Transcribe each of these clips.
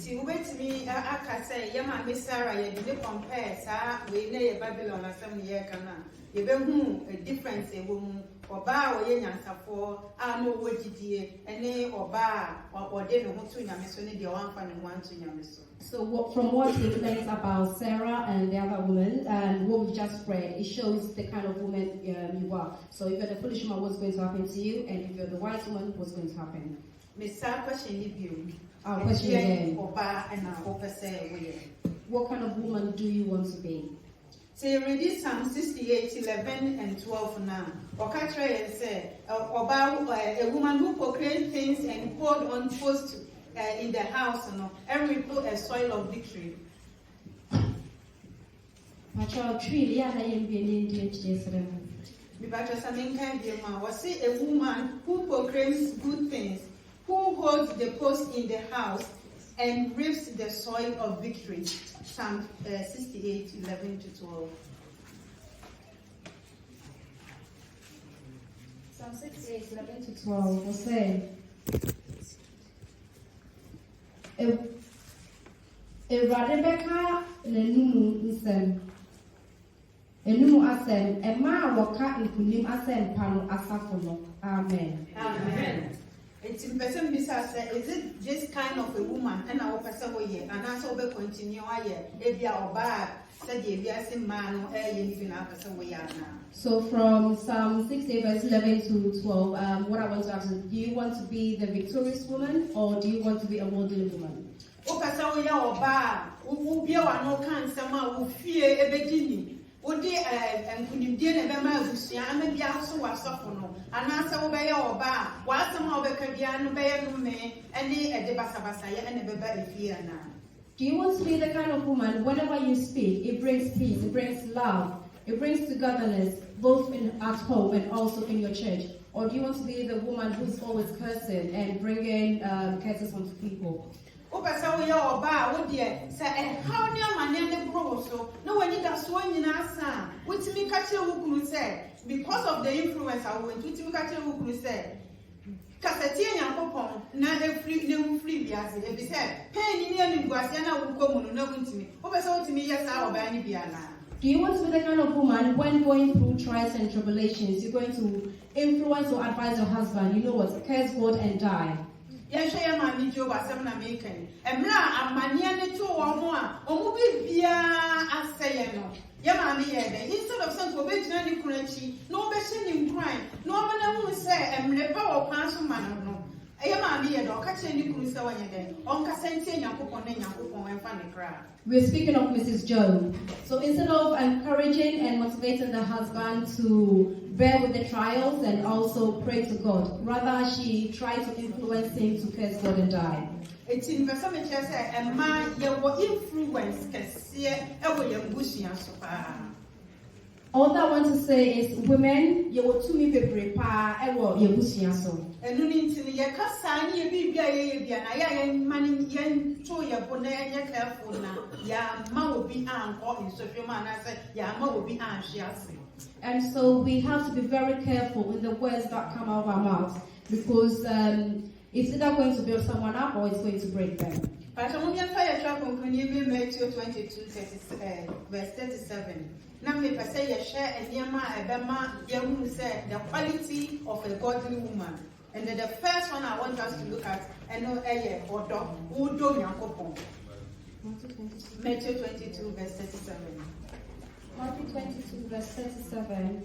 Ti ubetimi aka say yama me Sarah ye dey compare sa we na ye Babylon asem ye kana ye be hu a difference e wo mu oba wo ye nyansafo a no wogidie ene oba o de no ho to nyame so ne de wanfa ne ho anto nyame so. So from what he explains about Sarah and the other woman and what we've just read, it shows the kind of woman you are. So if you're the foolish woman, what's going to happen to you? And if you're the wise woman, what's going to happen? Our question again. What kind of woman do you want to be? So you read Psalm 68, 11 and 12 now. Okatra said, about a woman who proclaims things and hold on post in the house, and reap a soil of victory. Was a woman who proclaims good things, who holds the post in the house and reaps the soil of victory. Psalm 68, 11 to 12. Psalm 68, 11 to 12 will say, Rebecca Enumu asem ema waka nkunim asem pano asafono. Amen. Amen. It's in person besides, is it just kind of a woman and our person we and also be continue if you are bad, said you are some man or a person we are now. So from Psalm 68 verse 11 to 12, what I want to ask is, do you want to be the victorious woman or do you want to be a worldly woman? We are bad, who be our no cancer, who fear a beginning. Odi nkunimdie na bema abusia amabia so wasofono anasa wo be ye oba wasema obekabia no be ye no me ene ede basabasa ye ene beba efia na. Do you want to be the kind of woman whenever you speak it brings peace, it brings love, it brings togetherness both at home and also in your church? Or do you want to be the woman who's always cursing and bringing curses onto people? Opasa we ya oba wo de say how ne amane ne bro so no wani da so nyina asa wotimi ka kire wo kunu say because of the influence I went wotimi ka kire wo kunu say kasati enyankopon na efri ne mfri biase e bi say pen ni ne nguase na wo komu no na wotimi opasa wotimi yesa oba ni bia na. Do you want to be the kind of woman when going through trials and tribulations you're going to influence or advise your husband, you know what, curse God and die? Yes, I am a medium as I'm making. And now I'm manny to or more. Or be as saying, Yamami, instead of some provisional currency, no person in crime, no one who say, and the power of council man. We're speaking of Mrs. Job. So instead of encouraging and motivating the husband to bear with the trials and also pray to God, rather she tried to influence him to curse God and die. It's in the same church, and man, you will influence all that I want to say is, women, you will to me be prepare, and what you wish you so. And you need to be a Cassani, you be a money, young, so you're born and you're careful now. Ya ma will be armed, or in Sophia man, I said, Ya ma will be armed, she has. And so we have to be very careful with the words that come out of our mouths because it's either going to build someone up or it's going to break them. But I'm going to fire track on Matthew 22, verse 37. Now, if I say a share and Yama, say the quality of a godly woman. And then the first one I want us to look at, and no air or dog, who don't Yakopon. Matthew 22, verse 37. Matthew 22, verse 37.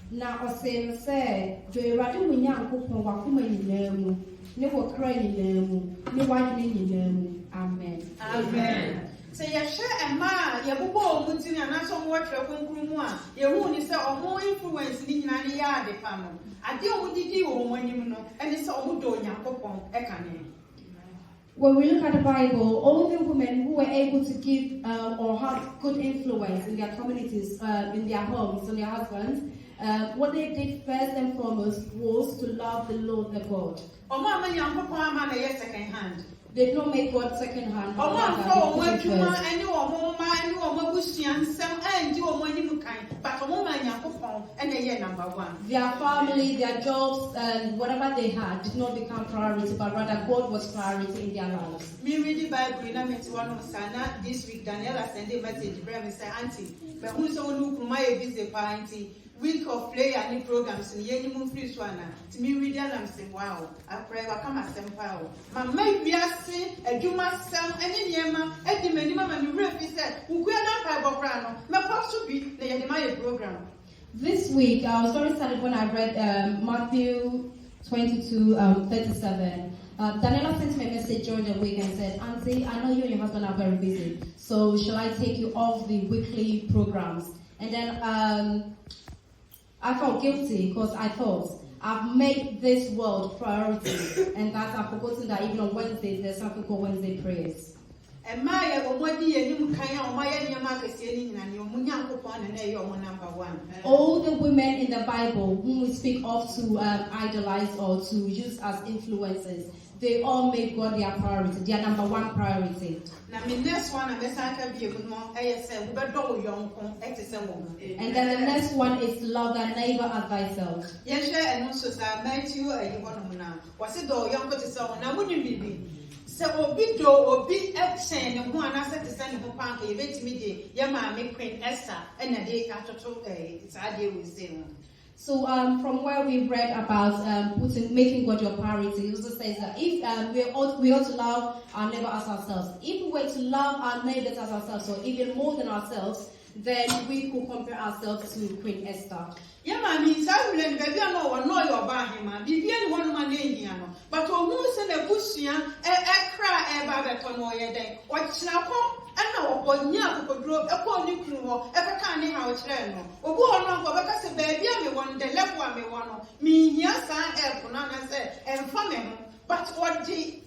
Now, I say, do you rather win Yakopon, Wakuma in Nemu, never cry in Nemu, no white in Nemu. Amen. Amen. So you share a man, you go mutin and not some water concruma, you won't say or more influence in any yard the panel. I deal with the when you know, and it's all doing your popon, Ekane. When we look at the Bible, all the women who were able to give or have good influence in their communities, in their homes, on their husbands, what they did first and foremost was to love the Lord their God. They did not make God second hand. Their family, their jobs, and whatever they had did not become priority, but rather God was priority in their lives. Me read the Bible in this week. Daniela sent a message. Brother say, Auntie, but who's the one who might visit party? Week of play and programs in Yenny Moon Free Swana. To me, read and say, wow, I pray, I come as some power. My make me a say, a Juma Sam, and in Yama, and the minimum and the ref said, who could not have a brano, my post to be the Yenimaya program. This week, I was very excited when I read Matthew 22, 37. Daniela sent me a message during the week and said, Auntie, I know you and your husband are very busy, so shall I take you off the weekly programs? And then I felt guilty because I thought I've made this world priority and that I've forgotten that even on Wednesdays there's something called Wednesday prayers. All the women in the Bible whom we speak of to idolize or to use as influencers, they all made God their priority, their number one priority. And then the next one is love thy neighbor as thyself. So obi do obi action ne ho anase te se ne ho panka ye betimi de ye ma me Queen Esther and na de atoto saade we say. So from where we read about making God your priority, it also says that if we ought to love our neighbor as ourselves. If we were to love our neighbors as ourselves, or even more than ourselves, then we could compare ourselves to Queen Esther. Yeah, mommy, I will baby no your bahima, Bibian one man no. But who send a bushia, a cry a babaton or a day, what now come? And now upon Yaku drove upon you crew, ever canny how it's reno. Or go on, because a baby, I want the left one, me one. Me, yes, I have Punana said, and famine. But what the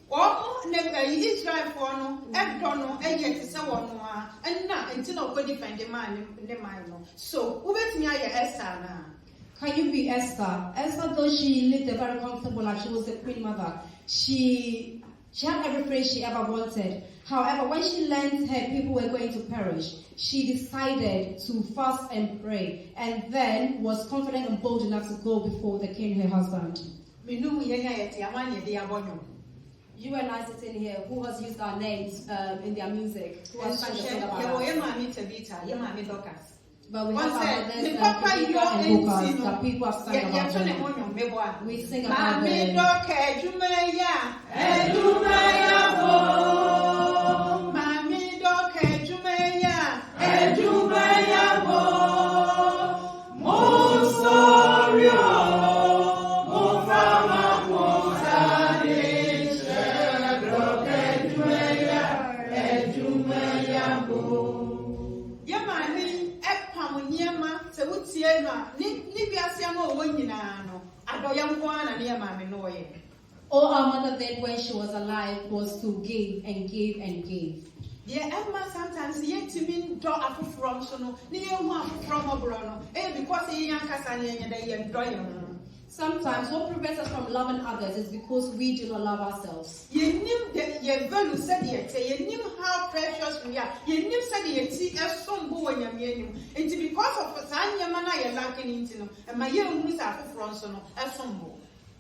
never Israel for no, and don't know, and yet is someone more, and not until nobody find the man in the mind. So, who bet me Esther now? Can you be Esther? Esther, though she lived a very comfortable life, she was the queen mother. She had everything she ever wanted. However, when she learned her people were going to perish, she decided to fast and pray, and then was confident and bold enough to go before the king, her husband. You and I sitting here, who has used our names in their music? Who has sang the song about us? But we have our mothers and vocals that people have sang about them. We sing about all our mother did when she was alive was to give and give and give. Yeah, Emma sometimes yet to mean draw up from so no, near one from a brono, because he young Cassania and they enjoy. Sometimes what prevents us from loving others is because we do not love ourselves. You knew that your value said yet, you knew how precious we are. You knew said yet, see as some boy and your menu. And because of Sanya Mana, you're lacking into them, and my young Miss Afronsono, as some boy.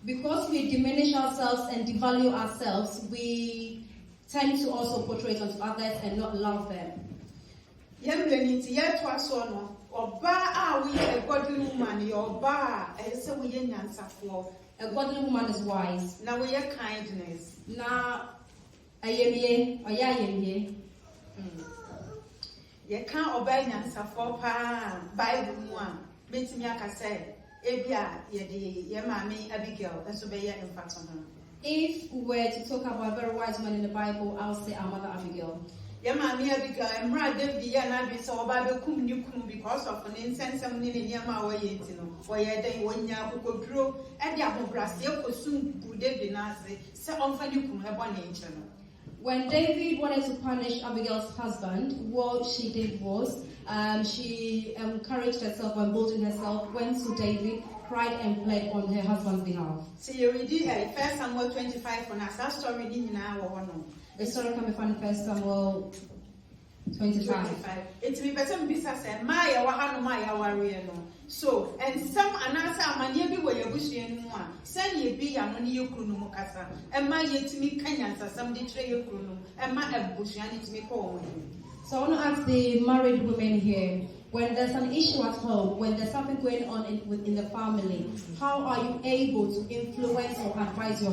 Because we diminish ourselves and devalue ourselves, we tend to also portray onto others and not love them. Young ladies, yet was so. Or bar we a godly woman, your bar, and so we answer for. A godly woman is wise. Now we are kindness. Now, I am ye, or ya am ye. You can't obey answer for Bible one. Meet me, I say, Ebia, ye mammy Abigail, and so be in fact on her. If we were to talk about a very wise man in the Bible, I'll say our mother Abigail. Yamami Abigail, and Brad be an abyss or Bible cum you cum because of an incense and in Yama way, where you day when you could grow, and Yamu Brass, you could soon put it in us, so often you come have one nature. When David wanted to punish Abigail's husband, what she did was she encouraged herself and bolded herself, went to David, cried and pled on her husband's behalf. So you read 1 Samuel 25 for us. That story didn't know. The story can be found in 1 Samuel 25. It's me better business and Maya Wahano Maya warrior. So, and some anasa mania be where you wish you one. Send ye be a money you kunumukasa, and my yet to me Kenyans some betray your kunum, and my bush and it's me home. So I want to ask the married women here, when there's an issue at home, when there's something going on in the family, how are you able to influence or advise your